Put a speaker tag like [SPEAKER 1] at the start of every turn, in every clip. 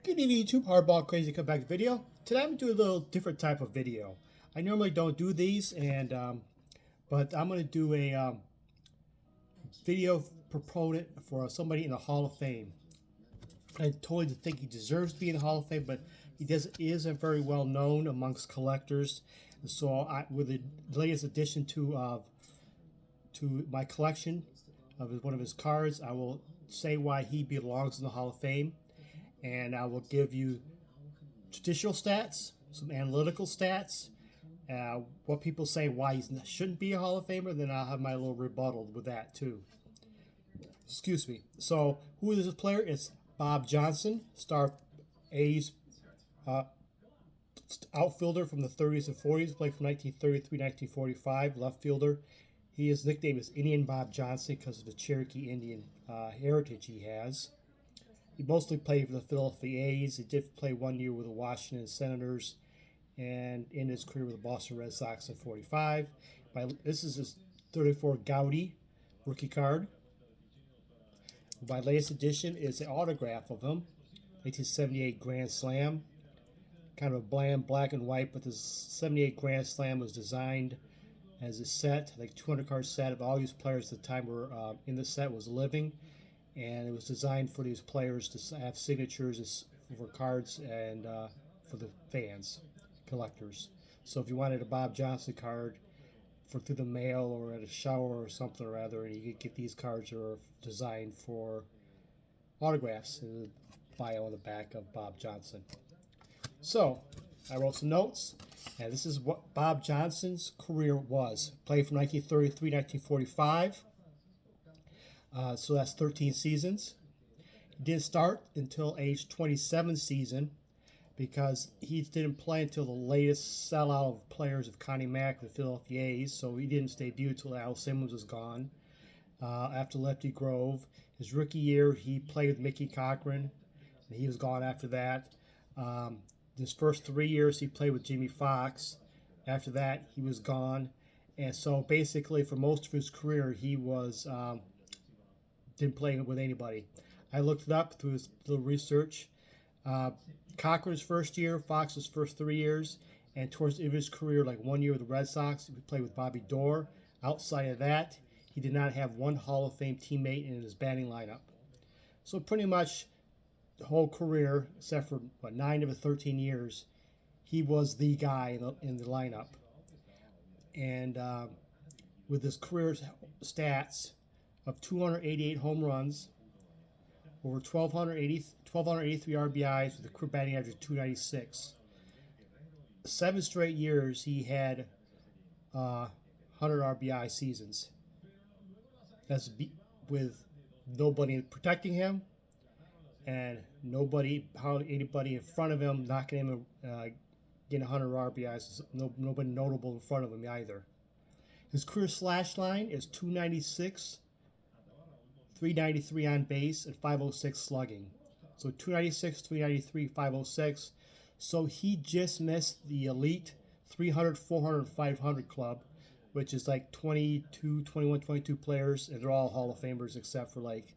[SPEAKER 1] Good evening YouTube, Hardball Crazy Comeback video. Today I'm going to do a little different type of video. I normally don't do these, but I'm going to do a video proponent for somebody in the Hall of Fame. I totally think he deserves to be in the Hall of Fame, but isn't very well known amongst collectors. And so with the latest addition to my collection of one of his cards, I will say why he belongs in the Hall of Fame. And I will give you traditional stats, some analytical stats, what people say why he shouldn't be a Hall of Famer. Then I'll have my little rebuttal with that too. Excuse me. So who is this player? It's Bob Johnson, star A's outfielder from the 30s and 40s, played from 1933 1945, left fielder. His nickname is Indian Bob Johnson because of the Cherokee Indian heritage he has. He mostly played for the Philadelphia A's. He did play 1 year with the Washington Senators, and in his career with the Boston Red Sox in '45. This is his 34 Gaudy rookie card. My latest edition is an autograph of him, 1978 Grand Slam. Kind of a bland black and white, but this '78 Grand Slam was designed as a set, like 200 card set of all these players at the time were in the set was living. And it was designed for these players to have signatures for cards and for the fans, collectors. So if you wanted a Bob Johnson card through the mail or at a shower or something or other, and you could get these cards that are designed for autographs and the bio on the back of Bob Johnson. So I wrote some notes, and this is what Bob Johnson's career was. Played from 1933 1945. So that's 13 seasons. He didn't start until age 27 season because he didn't play until the latest sellout of players of Connie Mack, the Philadelphia A's, so he didn't debut until Al Simmons was gone. After Lefty Grove, his rookie year, he played with Mickey Cochran, and he was gone after that. His first 3 years, he played with Jimmy Fox. After that, he was gone. And so basically, for most of his career, he was... didn't play with anybody. I looked it up through his little research. Cochran's first year, Fox's first 3 years, and towards the end of his career, like 1 year with the Red Sox, he played with Bobby Doerr. Outside of that, he did not have one Hall of Fame teammate in his batting lineup. So pretty much the whole career, except for 9 of the 13 years, he was the guy in the lineup. And with his career stats of 288 home runs, over 1,283 RBIs with a career batting average of 296. 7 straight years he had 100 RBI seasons. That's with nobody protecting him and hardly anybody in front of him knocking him getting 100 RBIs. Nobody notable in front of him either. His career slash line is 296. 393 on base, and 506 slugging. So 296, 393, 506. So he just missed the elite 300, 400, 500 club, which is like 22, 21, 22 players, and they're all Hall of Famers except for like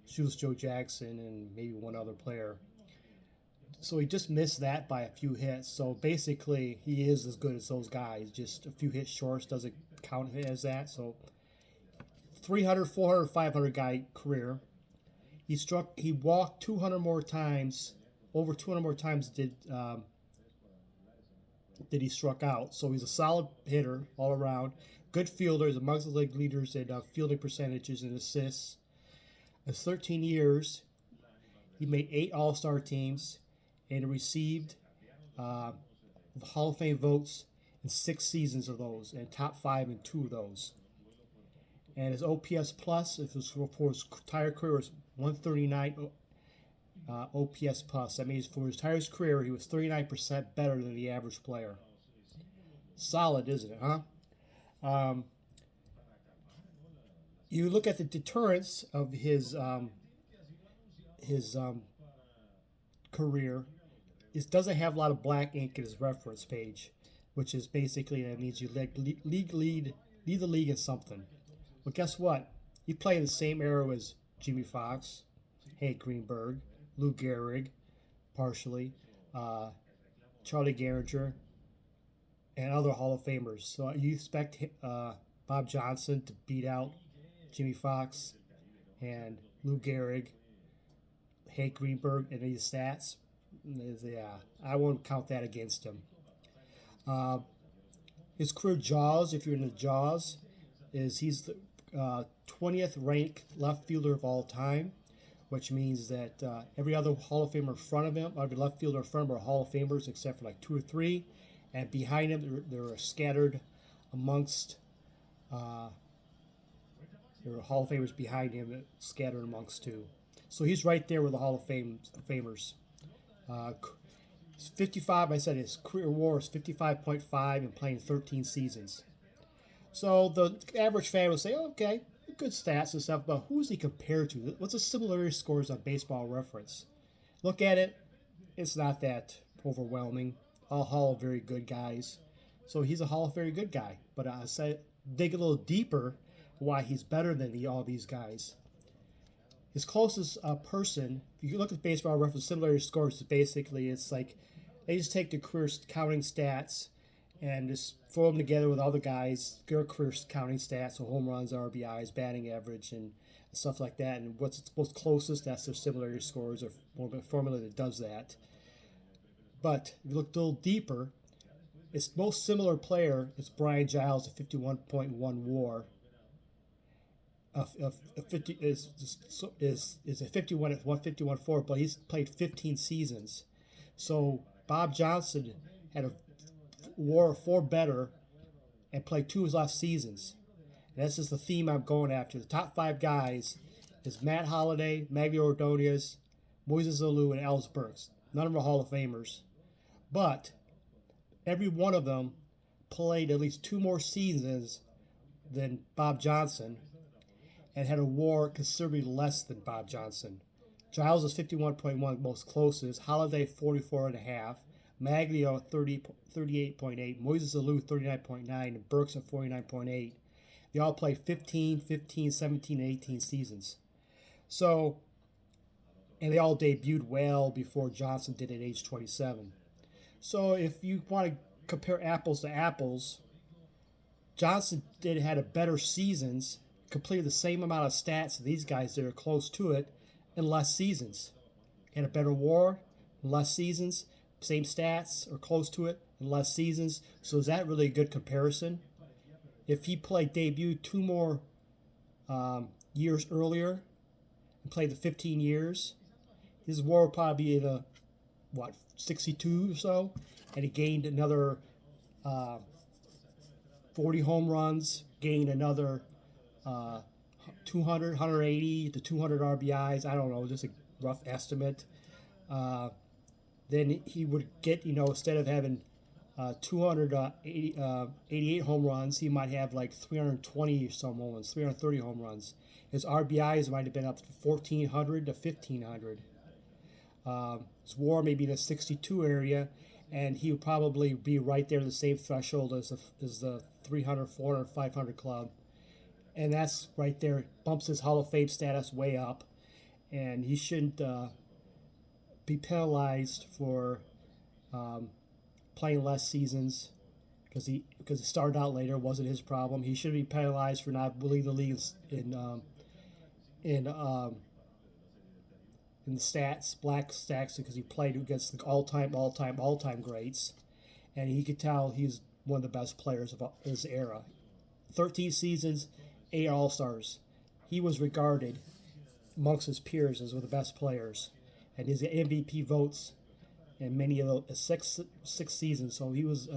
[SPEAKER 1] Shoeless Joe Jackson and maybe one other player. So he just missed that by a few hits. So basically, he is as good as those guys. Just a few hits short doesn't count as that. So 300, 400, 500 guy career. He walked 200 more times, over 200 more times did he struck out. So he's a solid hitter all around. Good fielder, he's amongst the league leaders in fielding percentages and assists. In 13 years, he made 8 All-Star teams and received Hall of Fame votes in 6 seasons of those, and top 5 in 2 of those. And his OPS plus, if it was for his entire career, was 139 OPS plus. That means for his entire career, he was 39% better than the average player. Solid, isn't it, huh? You look at the deterrence of his career. It doesn't have a lot of black ink in his reference page, which is basically, that means you lead the league in something. Well, guess what? He played in the same era as Jimmy Fox, Hank Greenberg, Lou Gehrig, partially, Charlie Gehringer, and other Hall of Famers. So you expect Bob Johnson to beat out Jimmy Fox and Lou Gehrig, Hank Greenberg, and these stats? Yeah, I won't count that against him. Uh, his career JAWS, if you're in the JAWS, is he's the 20th ranked left fielder of all time, which means that every other Hall of Famer in front of him, every left fielder in front of him are Hall of Famers except for like two or three, and behind him they're scattered amongst. There are Hall of Famers behind him scattered amongst two. So he's right there with the Hall of Famers. 55, I said his career WAR is 55.5 and playing 13 seasons. So the average fan will say, oh, okay, good stats and stuff, but who's he compared to? What's the similarity scores on Baseball Reference? Look at it, it's not that overwhelming. All Hall of very good guys. So he's a Hall of very good guy. But I said, dig a little deeper why he's better than all these guys. His closest person, if you look at Baseball Reference similarity scores, basically it's like they just take the career counting stats and just throw them together with other guys, their career counting stats, so home runs, RBIs, batting average, and stuff like that. And what's most closest, that's their similarity scores, or a formula that does that. But if you look a little deeper, its most similar player is Brian Giles at 51.1 WAR. 50 is a 51 at 151.4, but he's played 15 seasons. So Bob Johnson had a WAR of 4 better and played 2 of his last seasons. And this is the theme I'm going after. The top 5 guys is Matt Holliday, Magglio Ordonez, Moises Alou, and Ellis Burks. None of them are Hall of Famers. But every one of them played at least 2 more seasons than Bob Johnson and had a WAR considerably less than Bob Johnson. Giles is 51.1, most closest. Holliday 44.5. Magglio 38.8. Moises Alou 39.9. And Burks at 49.8. They all played 15, 15, 17, and 18 seasons. So, and they all debuted well before Johnson did at age 27. So if you want to compare apples to apples, Johnson had a better seasons, completed the same amount of stats as these guys that are close to it in less seasons. Had a better WAR in less seasons, same stats or close to it in less seasons. So is that really a good comparison? If he played debut 2 more years earlier and played the 15 years, his WAR would probably be in a 62 or so, and he gained another 40 home runs, gained another 200, 180 to 200 RBIs. I don't know, just a rough estimate. Then he would get, instead of having 288 home runs, he might have like 320 some home runs, 330 home runs. His RBIs might have been up to 1,400 to 1,500. His WAR may be in the 62 area, and he would probably be right there in the same threshold as the 300, 400, 500 club. And that's right there, bumps his Hall of Fame status way up. And he shouldn't be penalized for playing less seasons because he started out later. It wasn't his problem. He should be penalized for not winning the league in the stats, black stats, because he played against the all-time greats, and he could tell he's one of the best players of his era. 13 seasons, 8 All-Stars. He was regarded amongst his peers as one of the best players, and his MVP votes in many of the six seasons. So he was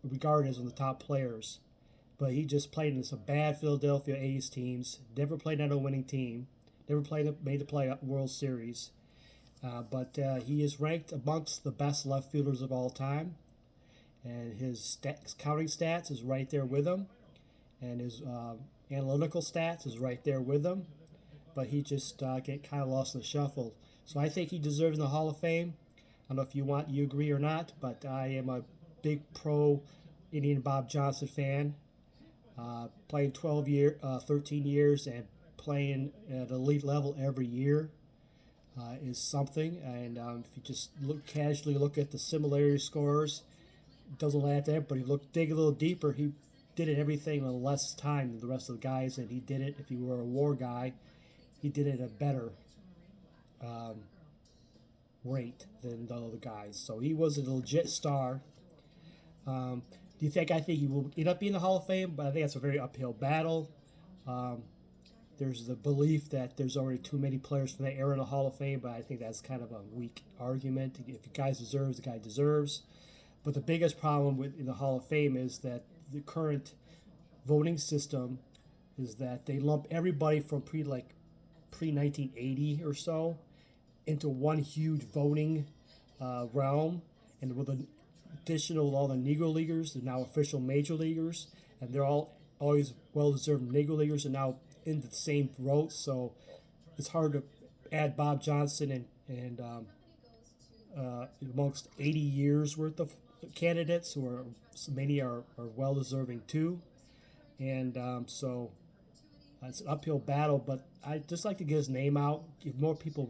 [SPEAKER 1] regarded as one of the top players. But he just played in some bad Philadelphia A's teams. Never played on a winning team. Never made the play World Series. But he is ranked amongst the best left fielders of all time. And his counting stats is right there with him. And his analytical stats is right there with him. But he just get kind of lost in the shuffle. So I think he deserves the Hall of Fame. I don't know if you agree or not, but I am a big pro Indian Bob Johnson fan. Playing 13 years and playing at elite level every year. is something. And if you just casually look at the similarity scores, it doesn't add that. But if you dig a little deeper, he did it everything in less time than the rest of the guys, and he did it. If you were a war guy, he did it at a better um, rate than the other guys. So he was a legit star. Do you think? I think he will end up being in the Hall of Fame, but I think that's a very uphill battle. Um, there's the belief that there's already too many players from that era in the Hall of Fame, but I think that's kind of a weak argument. If the guy deserves, the guy deserves. But the biggest problem in the Hall of Fame is that the current voting system is that they lump everybody from pre 1980 or so into one huge voting realm, and with an additional all the Negro Leaguers, they're now official major leaguers, and they're all always well-deserved Negro Leaguers are now in the same vote. So it's hard to add Bob Johnson and amongst 80 years worth of candidates, who are many are well-deserving too, and so it's an uphill battle. But I just like to get his name out, if more people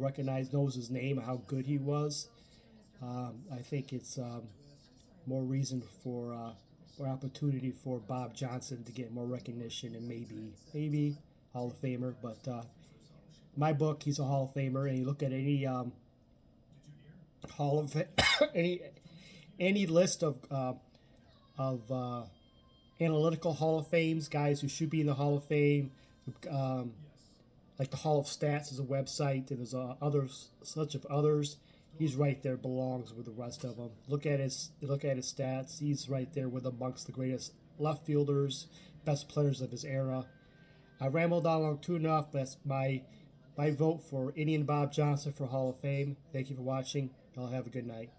[SPEAKER 1] knows his name, how good he was. I think it's more reason for opportunity for Bob Johnson to get more recognition, and maybe Hall of Famer. But my book, he's a Hall of Famer, and you look at any Hall of any list of analytical Hall of Fames, guys who should be in the Hall of Fame. Like the Hall of Stats is a website, and there's such of others. He's right there, belongs with the rest of them. Look at his stats. He's right there with amongst the greatest left fielders, best players of his era. I rambled on long too enough, but that's my vote for Indian Bob Johnson for Hall of Fame. Thank you for watching. Y'all have a good night.